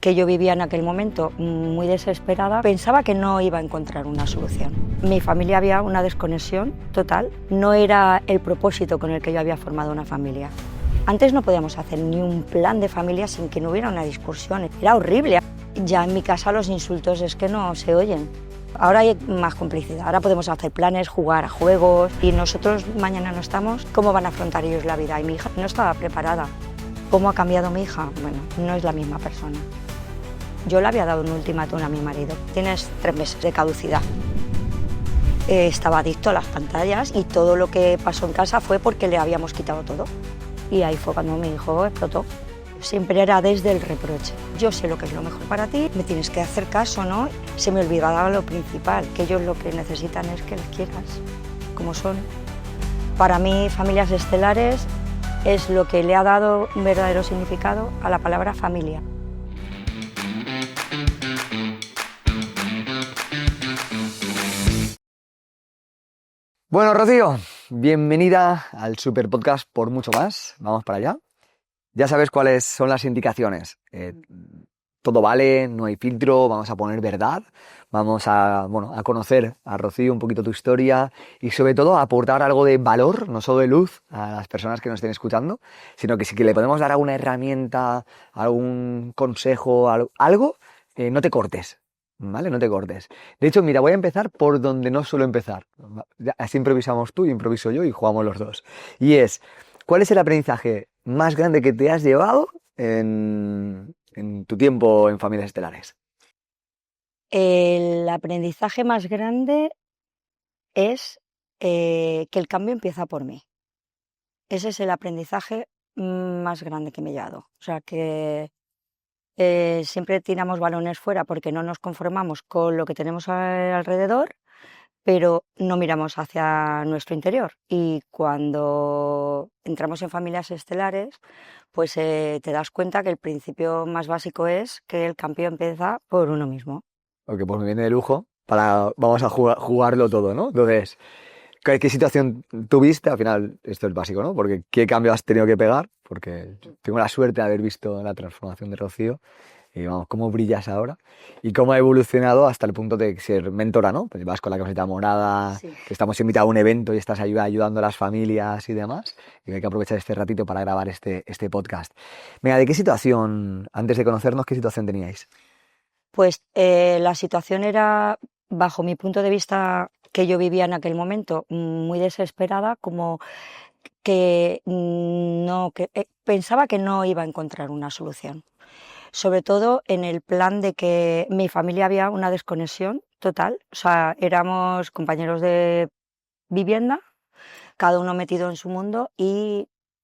que yo vivía en aquel momento muy desesperada, pensaba que no iba a encontrar una solución. En mi familia había una desconexión total, no era el propósito con el que yo había formado una familia. Antes no podíamos hacer ni un plan de familia sin que no hubiera una discusión, era horrible. Ya en mi casa los insultos es que no se oyen. Ahora hay más complicidad, ahora podemos hacer planes, jugar a juegos y nosotros mañana no estamos, ¿cómo van a afrontar ellos la vida? Y mi hija no estaba preparada. ¿Cómo ha cambiado mi hija? Bueno, no es la misma persona. Yo le había dado un ultimátum a mi marido, tienes 3 meses de caducidad. Estaba adicto a las pantallas y todo lo que pasó en casa fue porque le habíamos quitado todo. Y ahí fue cuando mi hijo explotó. Siempre era desde el reproche. Yo sé lo que es lo mejor para ti, me tienes que hacer caso, ¿no? Se me olvidaba lo principal, que ellos lo que necesitan es que les quieras, como son. Para mí, Familias Estelares es lo que le ha dado un verdadero significado a la palabra familia. Bueno, Rocío, bienvenida al Super Podcast por mucho más. Vamos para allá. Ya sabes cuáles son las indicaciones. Todo vale, no hay filtro, vamos a poner verdad, vamos a conocer a Rocío un poquito tu historia y sobre todo a aportar algo de valor, no solo de luz, a las personas que nos estén escuchando, sino que si que le podemos dar alguna herramienta, algún consejo, algo, no te cortes. ¿Vale? No te cortes. De hecho, mira, voy a empezar por donde no suelo empezar. Así improvisamos tú, improviso yo y jugamos los dos. Y es, ¿cuál es el aprendizaje más grande que te has llevado en tu tiempo en Familias Estelares? El aprendizaje más grande es que el cambio empieza por mí. Ese es el aprendizaje más grande que me he llevado. O sea, que siempre tiramos balones fuera porque no nos conformamos con lo que tenemos alrededor, pero no miramos hacia nuestro interior. Y cuando entramos en Familias Estelares, pues te das cuenta que el principio más básico es que el cambio empieza por uno mismo. Porque pues me viene de lujo. Vamos a jugarlo todo, ¿no? Entonces, ¿qué situación tuviste? Al final, esto es básico, ¿no? Porque ¿qué cambio has tenido que pegar? Porque tengo la suerte de haber visto la transformación de Rocío. Y vamos, cómo brillas ahora y cómo ha evolucionado hasta el punto de ser mentora, ¿no? Pues vas con la camiseta morada, Sí. que estamos invitados a un evento y estás ayudando a las familias y demás. Y hay que aprovechar este ratito para grabar este podcast. Venga, ¿de qué situación, antes de conocernos, qué situación teníais? Pues la situación era, bajo mi punto de vista, que yo vivía en aquel momento, muy desesperada, como que pensaba que no iba a encontrar una solución. Sobre todo en el plan de que mi familia había una desconexión total, o sea, éramos compañeros de vivienda, cada uno metido en su mundo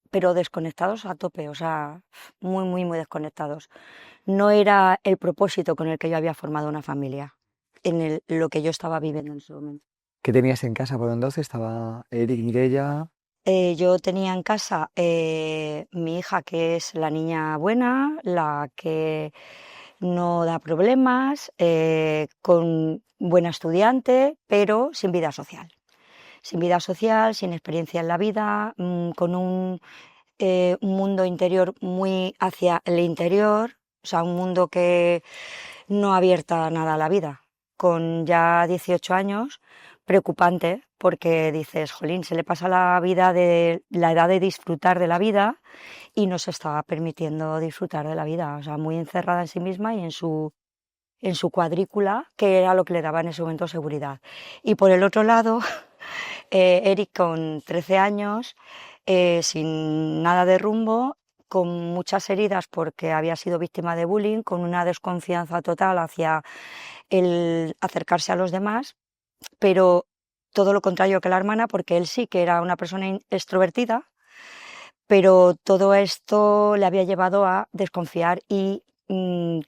pero desconectados a tope, o sea, muy, muy, muy desconectados. No era el propósito con el que yo había formado una familia, lo que yo estaba viviendo en ese momento. ¿Qué tenías en casa por entonces? Estaba Eric, Mireia. Yo tenía en casa mi hija, que es la niña buena, la que no da problemas, con buena estudiante, pero sin vida social. Sin vida social, sin experiencia en la vida, con un mundo interior muy hacia el interior, o sea, un mundo que no abierta nada a la vida. Con ya 18 años, preocupante, porque dices, jolín, se le pasa la vida de la edad de disfrutar de la vida y no se está permitiendo disfrutar de la vida, o sea, muy encerrada en sí misma y en su cuadrícula, que era lo que le daba en ese momento seguridad. Y por el otro lado, Eric con 13 años, sin nada de rumbo, con muchas heridas porque había sido víctima de bullying, con una desconfianza total hacia el acercarse a los demás, pero todo lo contrario que la hermana, porque él sí que era una persona extrovertida, pero todo esto le había llevado a desconfiar y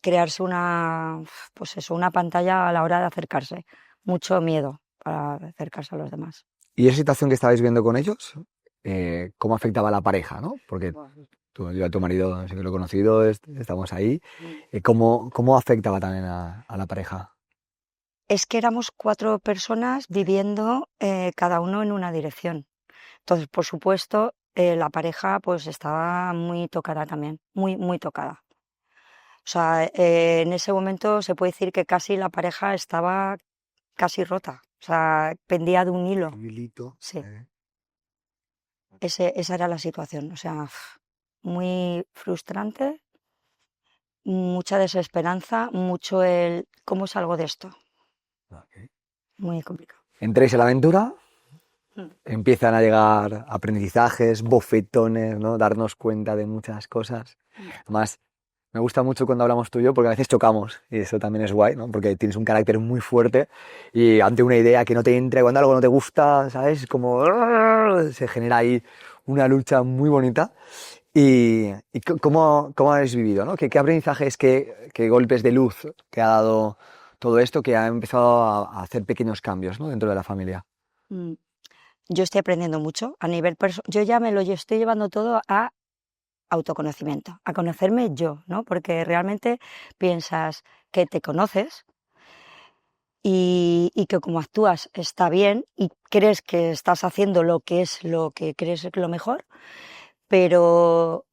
crearse una pantalla a la hora de acercarse, mucho miedo para acercarse a los demás. ¿Y esa situación que estabais viendo con ellos? ¿Cómo afectaba a la pareja, no? Porque yo a tu marido sí que lo he conocido, estamos ahí. ¿Cómo afectaba también a la pareja? Es que éramos 4 personas viviendo cada uno en una dirección. Entonces, por supuesto, la pareja pues estaba muy tocada también, muy, muy tocada. sea, en ese momento se puede decir que casi la pareja estaba casi rota. O sea, pendía de un hilo. Un hilito. Sí, esa era la situación. O sea, muy frustrante, mucha desesperanza, mucho el ¿cómo salgo de esto? Ok. Muy complicado. Entréis en la aventura, Mm. empiezan a llegar aprendizajes, bofetones, ¿no? Darnos cuenta de muchas cosas. Además, me gusta mucho cuando hablamos tú y yo porque a veces chocamos y eso también es guay, ¿no? Porque tienes un carácter muy fuerte y ante una idea que no te entra, cuando algo no te gusta, ¿sabes? Como se genera ahí una lucha muy bonita. ¿Cómo habéis vivido, ¿no? ¿Qué aprendizajes, qué golpes de luz que ha dado todo esto que ha empezado a hacer pequeños cambios, ¿no? Dentro de la familia? Mm. Yo estoy aprendiendo mucho a nivel personal. Yo ya me lo estoy llevando todo a autoconocimiento, a conocerme yo, ¿no? Porque realmente piensas que te conoces y que como actúas está bien y crees que estás haciendo lo que es lo que crees que es lo mejor, pero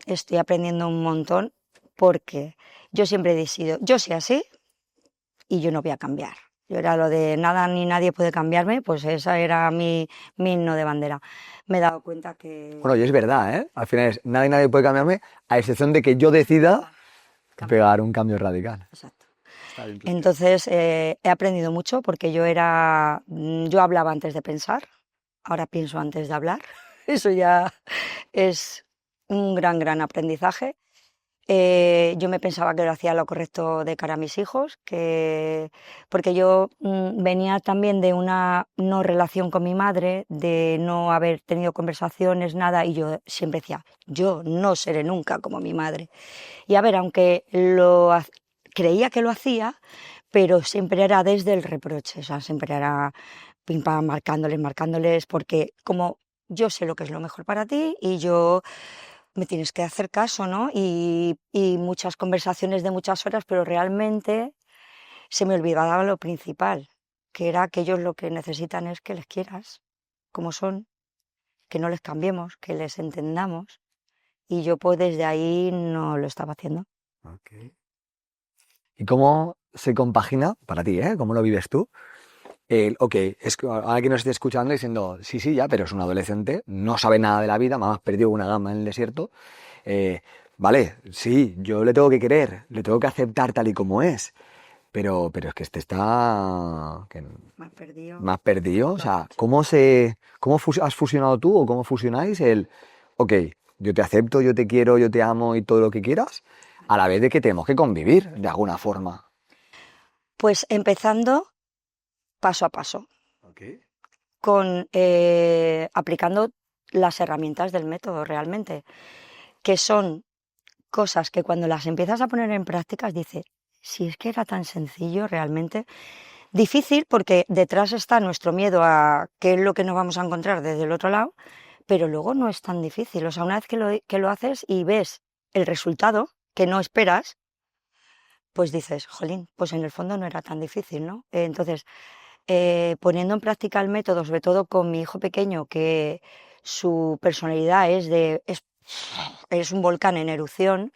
estoy aprendiendo un montón porque yo siempre he sido, yo soy así y yo no voy a cambiar. Yo era lo de nada ni nadie puede cambiarme, pues esa era mi himno de bandera. Me he dado cuenta que... Bueno, y es verdad, ¿eh? Al final es, nadie puede cambiarme, a excepción de que yo decida pegar un cambio radical. Exacto. Está bien. Entonces he aprendido mucho porque yo hablaba antes de pensar, ahora pienso antes de hablar. Eso ya es un gran aprendizaje. Yo me pensaba que lo hacía lo correcto de cara a mis hijos, porque yo venía también de una no relación con mi madre, de no haber tenido conversaciones, nada, y yo siempre decía, yo no seré nunca como mi madre. Y a ver, aunque creía que lo hacía, pero siempre era desde el reproche, o sea, siempre era pim pam, marcándoles, porque como yo sé lo que es lo mejor para ti y yo me tienes que hacer caso, ¿no? Y muchas conversaciones de muchas horas, pero realmente se me olvidaba lo principal, que era que ellos lo que necesitan es que les quieras como son, que no les cambiemos, que les entendamos. Y yo pues desde ahí no lo estaba haciendo. Okay. ¿Y cómo se compagina para ti, ¿Cómo lo vives tú? Es que ahora que nos esté escuchando diciendo, sí, ya, pero es un adolescente, no sabe nada de la vida, más perdió una gama en el desierto. Vale, sí, yo le tengo que querer, le tengo que aceptar tal y como es, pero es que este está más perdido. O sea, has fusionado tú o cómo fusionáis ok, yo te acepto, yo te quiero, yo te amo y todo lo que quieras, a la vez de que tenemos que convivir de alguna forma? Pues empezando paso a paso, Okay. aplicando las herramientas del método realmente, que son cosas que cuando las empiezas a poner en práctica dices, si es que era tan sencillo realmente, difícil porque detrás está nuestro miedo a qué es lo que nos vamos a encontrar desde el otro lado, pero luego no es tan difícil. O sea, una vez que lo haces y ves el resultado que no esperas, pues dices, jolín, pues en el fondo no era tan difícil, ¿no? Entonces, poniendo en práctica el método, sobre todo con mi hijo pequeño, que su personalidad es un volcán en erupción,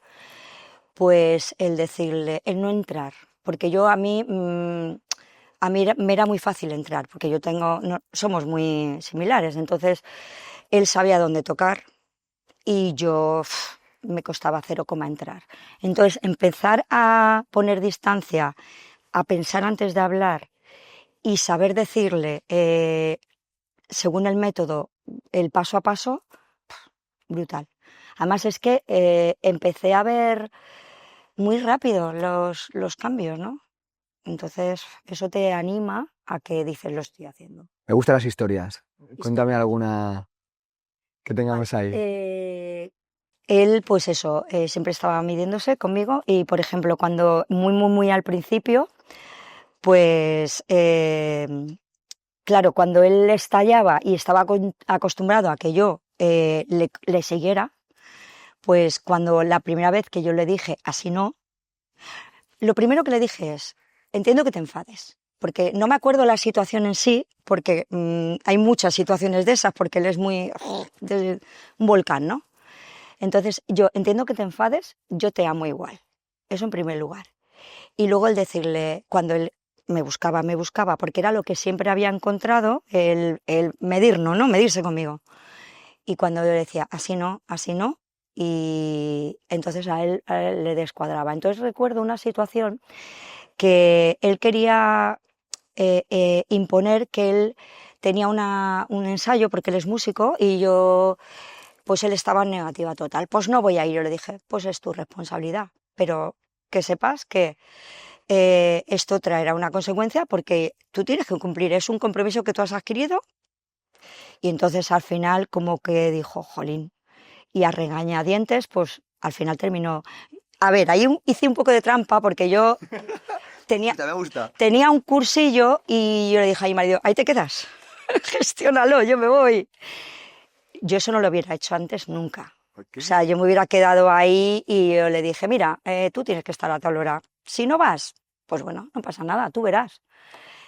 pues el decirle, el no entrar, porque a mí me era muy fácil entrar, porque somos muy similares, entonces él sabía dónde tocar y yo me costaba 0, entrar. Entonces empezar a poner distancia, a pensar antes de hablar y saber decirle, según el método, el paso a paso, brutal. Además es que empecé a ver muy rápido los cambios, ¿no? Entonces eso te anima a que dices, lo estoy haciendo. Me gustan las historias. Cuéntame alguna que tengamos ahí. Él, pues eso, siempre estaba midiéndose conmigo y, por ejemplo, cuando muy al principio, pues claro, cuando él estallaba y estaba acostumbrado a que yo le siguiera, pues cuando la primera vez que yo le dije así no, lo primero que le dije es, entiendo que te enfades, porque no me acuerdo la situación en sí, porque hay muchas situaciones de esas, porque él es muy un volcán, ¿no? Entonces yo entiendo que te enfades, yo te amo igual. Eso en primer lugar. Y luego el decirle, cuando él me buscaba, porque era lo que siempre había encontrado, el medirnos, ¿no? Medirse conmigo. Y cuando yo le decía, así no, y entonces a él le descuadraba. Entonces recuerdo una situación que él quería imponer que él tenía un ensayo, porque él es músico, y yo, pues él estaba en negativa total. Pues no voy a ir, yo le dije, pues es tu responsabilidad, pero que sepas que esto traerá una consecuencia porque tú tienes que cumplir, es un compromiso que tú has adquirido. Y entonces al final como que dijo, jolín, y a regañadientes, pues al final terminó. A ver, ahí hice un poco de trampa porque yo tenía, Me gusta. tenía un cursillo y yo le dije a mi marido, ahí te quedas, gestiónalo, yo me voy. Yo eso no lo hubiera hecho antes nunca. ¿Por qué? O sea, yo me hubiera quedado ahí y yo le dije, mira, tú tienes que estar a tal hora. Si no vas, pues bueno, no pasa nada, tú verás.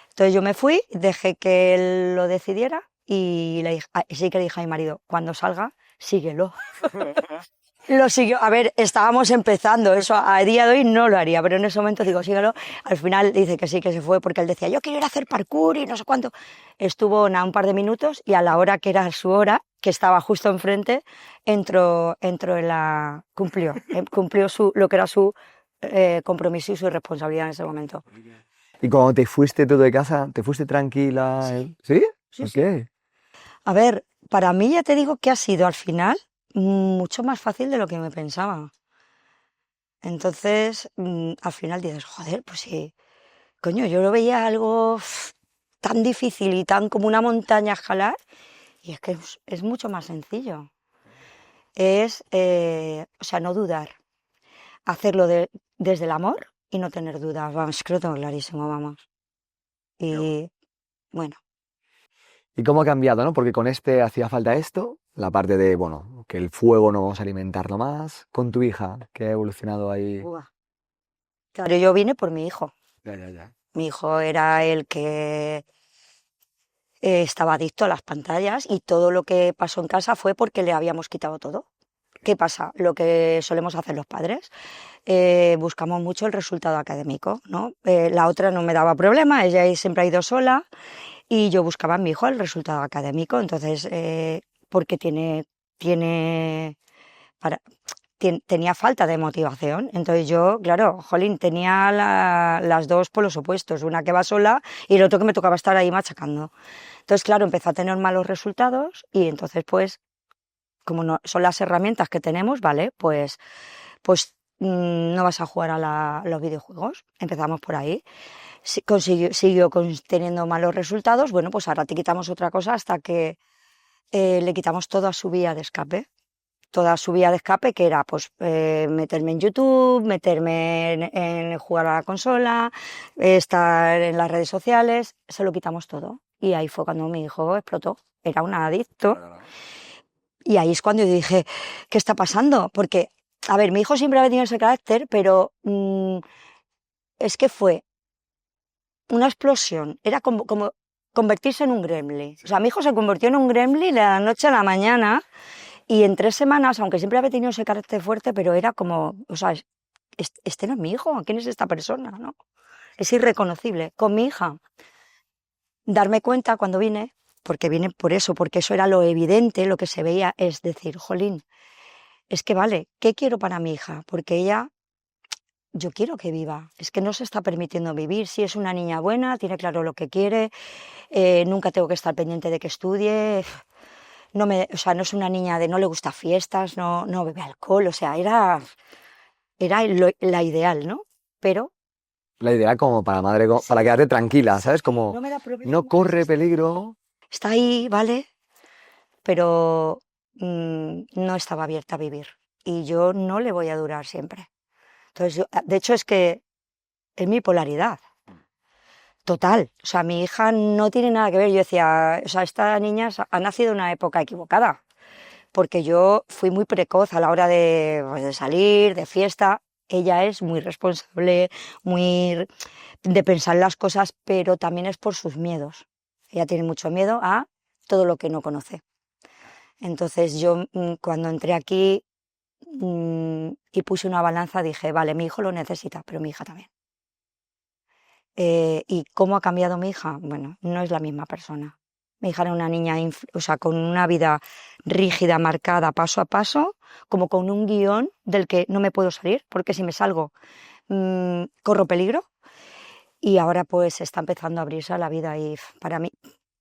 Entonces yo me fui, dejé que él lo decidiera y sí que le dije a mi marido, cuando salga, síguelo. Lo siguió, a ver, estábamos empezando, eso a día de hoy no lo haría, pero en ese momento digo, síguelo. Al final dice que sí, que se fue porque él decía, yo quiero ir a hacer parkour y no sé cuánto. Estuvo un par de minutos y a la hora que era su hora, que estaba justo enfrente, entró en cumplió lo que era su compromiso y su responsabilidad en ese momento. Y cuando te fuiste tú de casa, ¿te fuiste tranquila? ¿Sí? Sí, ¿Por sí. qué? A ver, para mí ya te digo que ha sido al final mucho más fácil de lo que me pensaba. Entonces, al final dices, joder, pues sí, coño, yo lo veía algo tan difícil y tan como una montaña a escalar, y es que es mucho más sencillo. O sea, no dudar, hacerlo desde el amor y no tener dudas. Vamos, creo que lo tengo clarísimo, vamos. Y bueno, ¿Y cómo ha cambiado, no? Porque con este hacía falta esto, la parte de, bueno, que el fuego no vamos a alimentarlo más. Con tu hija, que ha evolucionado ahí. buah. Claro, yo vine por mi hijo. Ya. Mi hijo era el que estaba adicto a las pantallas y todo lo que pasó en casa fue porque le habíamos quitado todo. ¿Qué pasa? Lo que solemos hacer los padres, buscamos mucho el resultado académico, ¿no? La otra no me daba problema, ella siempre ha ido sola y yo buscaba en mi hijo el resultado académico, entonces, porque tiene, para, tenía falta de motivación, entonces yo, claro, jolín, tenía las dos polos opuestos, una que va sola y el otro que me tocaba estar ahí machacando. Entonces, claro, empezó a tener malos resultados y entonces, pues, como no, son las herramientas que tenemos, ¿vale? Pues no vas a jugar a los videojuegos. Empezamos por ahí. Siguió teniendo malos resultados. Bueno, pues ahora te quitamos otra cosa hasta que le quitamos toda su vía de escape. Toda su vía de escape, que era pues meterme en YouTube, meterme en jugar a la consola, estar en las redes sociales, se lo quitamos todo. Y ahí fue cuando mi hijo explotó. Era un adicto. Y ahí es cuando yo dije, ¿qué está pasando? Porque, a ver, mi hijo siempre ha tenido ese carácter, pero es que fue una explosión. Era como convertirse en un gremlin. O sea, mi hijo se convirtió en un gremlin de la noche a la mañana y en 3 semanas, aunque siempre había tenido ese carácter fuerte, pero era como, o sea, este no es mi hijo, ¿quién es esta persona? ¿No? Es irreconocible. Con mi hija, darme cuenta cuando vine, porque vine por eso, porque eso era lo evidente, lo que se veía, es decir, jolín, es que vale, ¿qué quiero para mi hija? Porque ella, yo quiero que viva, es que no se está permitiendo vivir. Si es una niña buena, tiene claro lo que quiere, nunca tengo que estar pendiente de que estudie, o sea, no es una niña de no le gusta fiestas, no bebe alcohol, o sea, era la ideal, ¿no? Pero La idea como para madre, para quedarte tranquila, ¿sabes? Como no me da problema. no corre peligro. Está ahí, ¿vale? Pero no estaba abierta a vivir y yo no le voy a durar siempre. Entonces, de hecho, es que es mi polaridad. Total. O sea, mi hija no tiene nada que ver. Yo decía, o sea, esta niña ha nacido en una época equivocada, porque yo fui muy precoz a la hora pues, de salir, de fiesta. Ella es muy responsable, muy de pensar las cosas, pero también es por sus miedos. Ella tiene mucho miedo a todo lo que no conoce. Entonces yo cuando entré aquí y puse una balanza, dije, vale, mi hijo lo necesita, pero mi hija también. ¿Y cómo ha cambiado mi hija? Bueno, no es la misma persona. Mi hija era una niña, o sea, con una vida rígida, marcada, paso a paso, como con un guión del que no me puedo salir, porque si me salgo, corro peligro. Y ahora pues está empezando a abrirse a la vida y para mí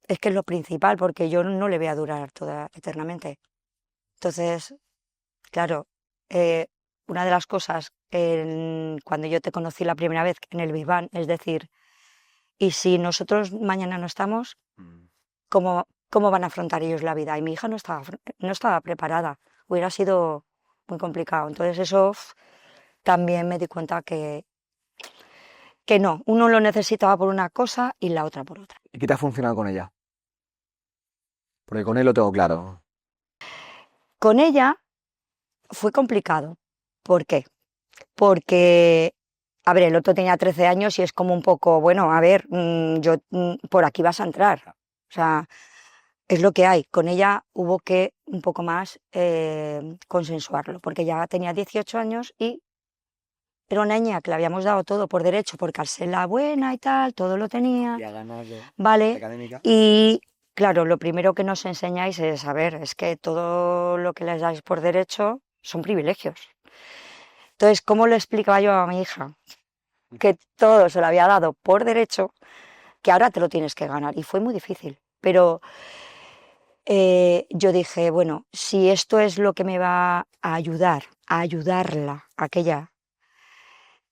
es que es lo principal, porque yo no le voy a durar toda eternamente. Entonces, claro, una de las cosas cuando yo te conocí la primera vez en el Big Bang, es decir, y si nosotros mañana no estamos, ¿cómo van a afrontar ellos la vida? Y mi hija no estaba preparada, hubiera sido muy complicado. Entonces eso también me di cuenta que no, uno lo necesitaba por una cosa y la otra por otra. ¿Y qué te ha funcionado con ella? Porque con él lo tengo claro. Con ella fue complicado. ¿Por qué? Porque, a ver, el otro tenía 13 años y es como un poco, bueno, a ver, por aquí vas a entrar. O sea, es lo que hay. Con ella hubo que un poco más consensuarlo, porque ya tenía 18 años y era una niña que le habíamos dado todo por derecho, porque al ser la buena y tal, todo lo tenía. Y a ganar la Vale. académica. Y claro, lo primero que nos enseñáis es, a ver, es que todo lo que les dais por derecho son privilegios. Entonces, ¿cómo le explicaba yo a mi hija que todo se lo había dado por derecho, que ahora te lo tienes que ganar? Y fue muy difícil. Pero yo dije, bueno, si esto es lo que me va a ayudar, a ayudarla, a que ella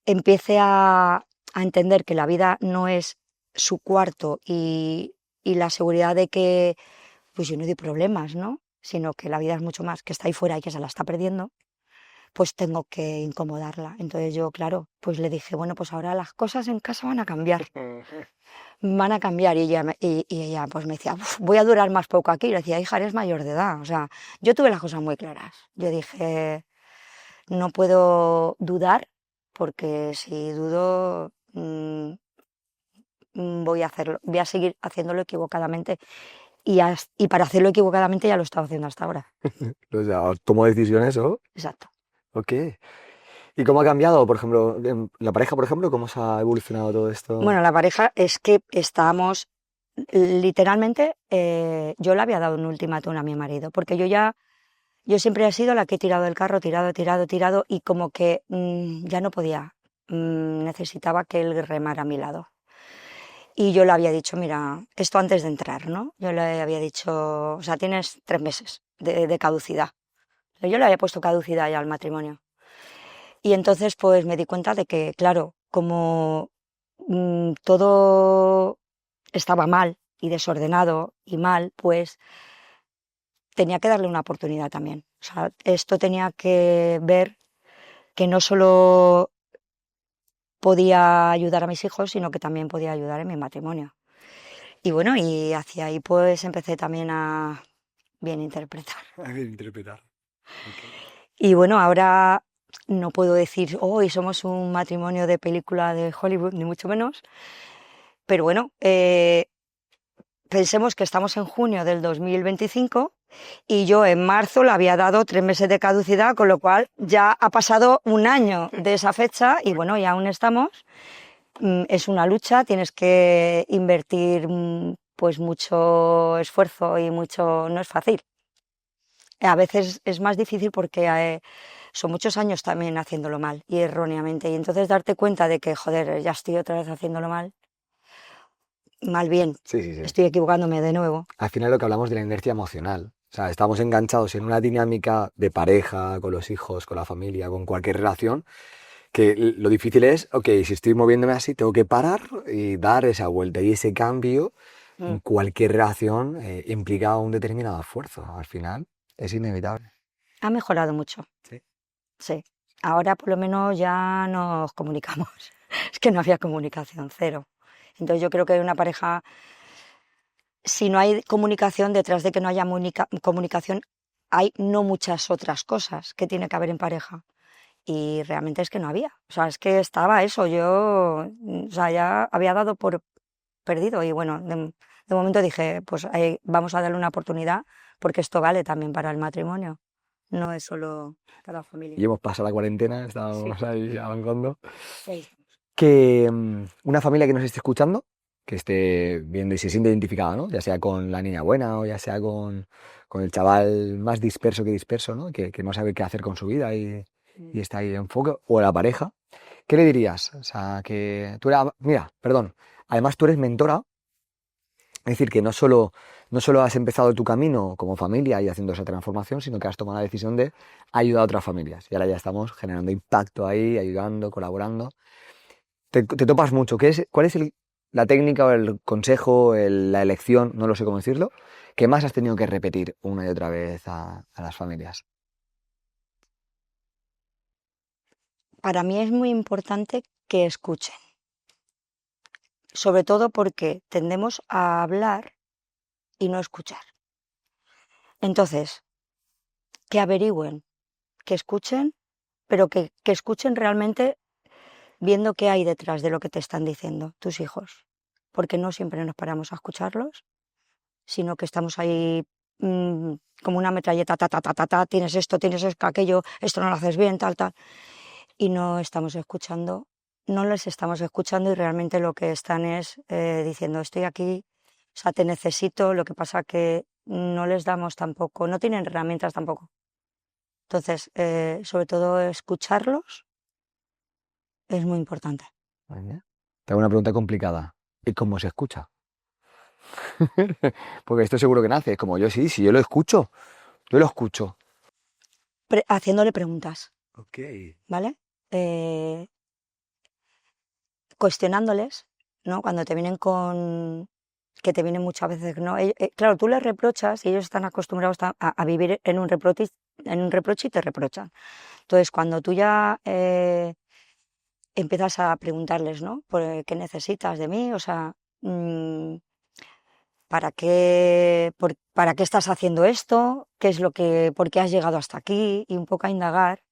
empiece a entender que la vida no es su cuarto y la seguridad de que pues yo no doy problemas, ¿no? Sino que la vida es mucho más, que está ahí fuera y que se la está perdiendo, pues tengo que incomodarla. Entonces yo, claro, pues le dije, bueno, pues ahora las cosas en casa van a cambiar. Van a cambiar. Y ella pues me decía, voy a durar más poco aquí. Y le decía, hija, eres mayor de edad. O sea, yo tuve las cosas muy claras. Yo dije, no puedo dudar, porque si dudo voy a seguir haciéndolo equivocadamente. Y para hacerlo equivocadamente ya lo he estado haciendo hasta ahora. O sea, tomo decisiones, ¿o? Exacto. Ok. ¿Y cómo ha cambiado, por ejemplo, la pareja, por ejemplo, cómo se ha evolucionado todo esto? Bueno, la pareja es que estábamos, literalmente, yo le había dado un ultimátum a mi marido, porque yo siempre he sido la que he tirado el carro, tirado, y como que ya no podía, necesitaba que él remara a mi lado. Y yo le había dicho, mira, esto antes de entrar, ¿no? Yo le había dicho, o sea, tienes 3 meses de caducidad. Yo le había puesto caducidad ya al matrimonio. Y entonces pues me di cuenta de que, claro, como todo estaba mal y desordenado y mal, pues tenía que darle una oportunidad también. O sea, esto tenía que ver que no solo podía ayudar a mis hijos, sino que también podía ayudar en mi matrimonio. Y bueno, y hacia ahí pues empecé también a bien interpretar. A ver, interpretar. Y bueno, ahora no puedo decir, hoy somos un matrimonio de película de Hollywood, ni mucho menos. Pero bueno, pensemos que estamos en junio del 2025 y yo en marzo le había dado 3 meses de caducidad, con lo cual ya ha pasado un año de esa fecha y bueno, y aún estamos. Es una lucha, tienes que invertir pues mucho esfuerzo y mucho, no es fácil. A veces es más difícil porque son muchos años también haciéndolo mal y erróneamente, y entonces darte cuenta de que, joder, ya estoy otra vez haciéndolo mal bien, Sí, sí, sí. estoy equivocándome de nuevo. Al final lo que hablamos de la inercia emocional. O sea, estamos enganchados en una dinámica de pareja, con los hijos, con la familia, con cualquier relación, que lo difícil es, ok, si estoy moviéndome así, tengo que parar y dar esa vuelta. Y ese cambio en cualquier relación implica un determinado esfuerzo. Al final es inevitable. Ha mejorado mucho. Sí. Sí. Ahora por lo menos ya nos comunicamos. Es que no había comunicación, cero. Entonces yo creo que una pareja, si no hay comunicación, detrás de que no haya comunicación, hay no muchas otras cosas que tiene que haber en pareja. Y realmente es que no había. O sea, es que estaba eso. Yo, o sea, ya había dado por perdido. Y bueno, de momento dije, pues vamos a darle una oportunidad, porque esto vale también para el matrimonio. no es solo cada familia. Y hemos pasado la cuarentena, estábamos Sí. ahí avanzando. Sí. Que una familia que nos esté escuchando, que esté viendo y se siente identificada, ¿no? Ya sea con la niña buena o ya sea con el chaval más disperso que disperso, ¿no? Que no sabe qué hacer con su vida y está ahí en foco, o la pareja, ¿qué le dirías? O sea, que tú eras, mira, perdón, además tú eres mentora, es decir, que no solo has empezado tu camino como familia y haciendo esa transformación, sino que has tomado la decisión de ayudar a otras familias. Y ahora ya estamos generando impacto ahí, ayudando, colaborando. Te topas mucho. ¿Cuál es la técnica o el consejo, la elección, no lo sé cómo decirlo, que más has tenido que repetir una y otra vez a las familias? Para mí es muy importante que escuchen, sobre todo porque tendemos a hablar y no escuchar. Entonces, que averigüen, que escuchen, pero que escuchen realmente viendo qué hay detrás de lo que te están diciendo tus hijos, porque no siempre nos paramos a escucharlos, sino que estamos ahí como una metralleta, ta, ta, ta, ta, ta, tienes esto, aquello, esto no lo haces bien, tal, tal, y no estamos escuchando, no les estamos escuchando y realmente lo que están es diciendo, estoy aquí, o sea, te necesito, lo que pasa que no les damos tampoco, no tienen herramientas tampoco. Entonces, sobre todo escucharlos es muy importante. Vale. Te hago una pregunta complicada. ¿Y cómo se escucha? Porque esto seguro que nace. Como yo sí, si yo lo escucho. Yo lo escucho. Haciéndole preguntas, Ok. ¿vale? Cuestionándoles, ¿no? Cuando te vienen que te vienen muchas veces, ¿no? Claro, tú les reprochas y ellos están acostumbrados a vivir en un reproche y te reprochan. Entonces, cuando tú ya empiezas a preguntarles, ¿no? ¿Qué necesitas de mí? O sea, ¿para qué estás haciendo esto? ¿Por qué has llegado hasta aquí? Y un poco a indagar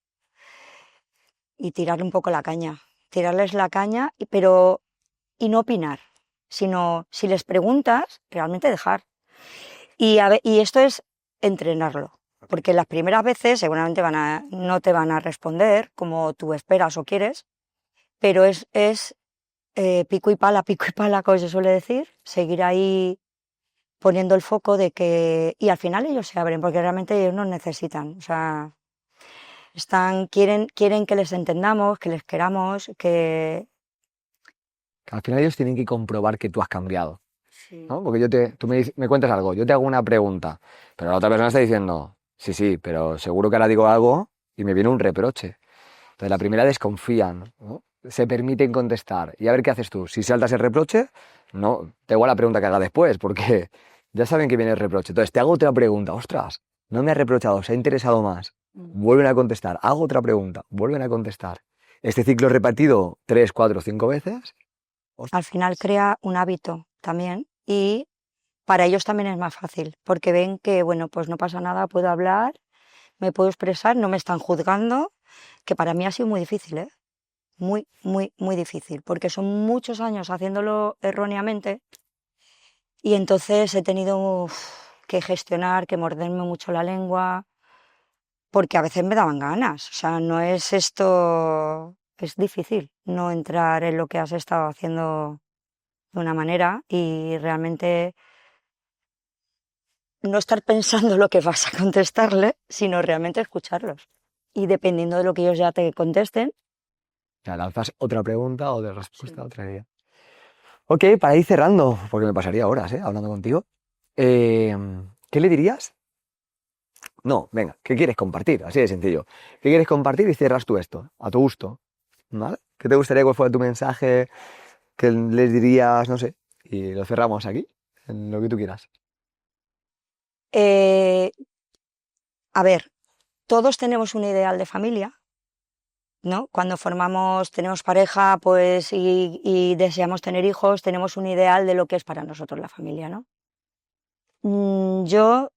y tirarle un poco la caña. Tirarles la caña, y no opinar, sino si les preguntas, realmente dejar. Y esto es entrenarlo, porque las primeras veces seguramente no te van a responder como tú esperas o quieres, pero es pico y pala, como se suele decir, seguir ahí poniendo el foco de que... Y al final ellos se abren, porque realmente ellos nos necesitan, o sea, quieren que les entendamos, que les queramos, que... Que al final ellos tienen que comprobar que tú has cambiado, Sí. ¿no? Porque tú me cuentas algo, yo te hago una pregunta, pero la otra persona está diciendo, sí, sí, pero seguro que ahora digo algo y me viene un reproche. Entonces la primera desconfían, ¿no? Se permiten contestar. Y a ver qué haces tú. Si saltas el reproche, no, da igual la pregunta que haga después, porque ya saben que viene el reproche. Entonces te hago otra pregunta, ostras, no me ha reprochado, se ha interesado más. Vuelven a contestar, hago otra pregunta, vuelven a contestar. Este ciclo repetido 3, 4, 5 veces. Al final crea un hábito también y para ellos también es más fácil, porque ven que, bueno, pues no pasa nada, puedo hablar, me puedo expresar, no me están juzgando, que para mí ha sido muy difícil, ¿eh? Muy, muy, muy difícil, porque son muchos años haciéndolo erróneamente y entonces he tenido que gestionar, que morderme mucho la lengua, porque a veces me daban ganas, o sea, no es esto, es difícil no entrar en lo que has estado haciendo de una manera y realmente no estar pensando lo que vas a contestarle, sino realmente escucharlos. Y dependiendo de lo que ellos ya te contesten. Ya lanzas otra pregunta o de respuesta Sí. a otra idea. Ok, para ir cerrando, porque me pasaría horas, hablando contigo. ¿Qué le dirías? No, venga, ¿qué quieres compartir? Así de sencillo. ¿Qué quieres compartir y cierras tú esto? A tu gusto. ¿Vale? ¿Qué te gustaría que fuera tu mensaje? ¿Qué les dirías? No sé. Y lo cerramos aquí, en lo que tú quieras. Eh, a ver, todos tenemos un ideal de familia, ¿no? Cuando tenemos pareja, pues, y deseamos tener hijos, tenemos un ideal de lo que es para nosotros la familia, ¿no? Yo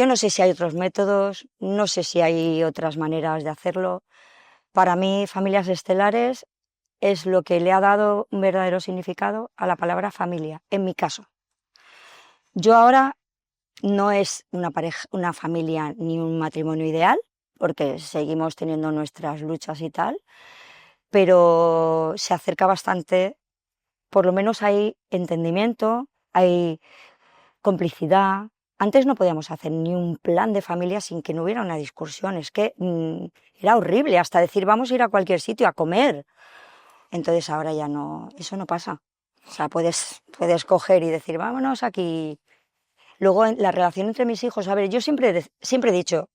no sé si hay otros métodos, no sé si hay otras maneras de hacerlo. Para mí, familias estelares es lo que le ha dado un verdadero significado a la palabra familia, en mi caso. Yo ahora no es una familia ni un matrimonio ideal, porque seguimos teniendo nuestras luchas y tal, pero se acerca bastante, por lo menos hay entendimiento, hay complicidad. Antes no podíamos hacer ni un plan de familia sin que no hubiera una discusión, es que era horrible, hasta decir vamos a ir a cualquier sitio a comer. Entonces ahora ya no, eso no pasa. O sea, puedes coger y decir vámonos aquí. Luego la relación entre mis hijos, a ver, yo siempre he dicho,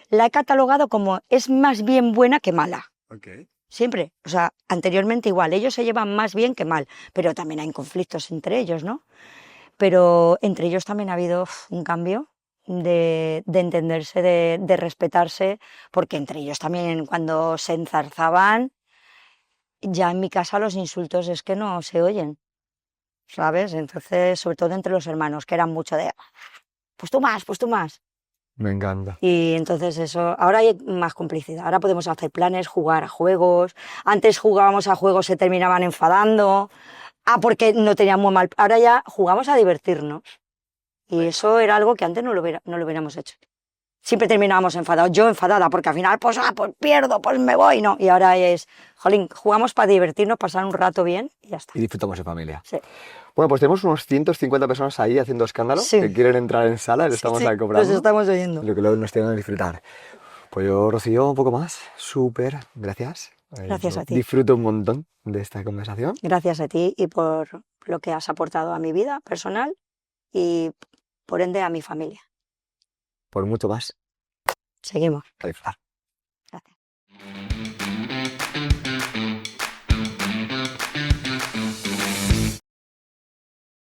la he catalogado como es más bien buena que mala. Okay. Siempre, o sea, anteriormente igual, ellos se llevan más bien que mal, pero también hay conflictos entre ellos, ¿no? Pero entre ellos también ha habido un cambio de entenderse, de respetarse, porque entre ellos también cuando se enzarzaban, ya en mi casa los insultos es que no se oyen, ¿sabes? Entonces, sobre todo entre los hermanos, que eran mucho de, pues tú más, pues tú más. Me encanta. Y entonces eso, ahora hay más complicidad, ahora podemos hacer planes, jugar a juegos, antes jugábamos a juegos, se terminaban enfadando, porque no tenían muy mal, ahora ya jugamos a divertirnos, y eso era algo que antes no lo hubiéramos hecho. Siempre terminábamos enfadados, yo enfadada, porque al final, pues pierdo, pues me voy, no, y ahora es, jolín, jugamos para divertirnos, pasar un rato bien, y ya está. Y disfrutamos en familia. Sí. Bueno, pues tenemos unos 150 personas ahí haciendo escándalo, Sí. que quieren entrar en sala, les estamos ahí cobrando. Los estamos oyendo. Lo que luego nos tienen a disfrutar. Pues yo, Rocío, un poco más. Súper, gracias. Gracias a ti. Disfruto un montón de esta conversación. Gracias a ti y por lo que has aportado a mi vida personal y por ende a mi familia. Por mucho más. Seguimos. A disfrutar.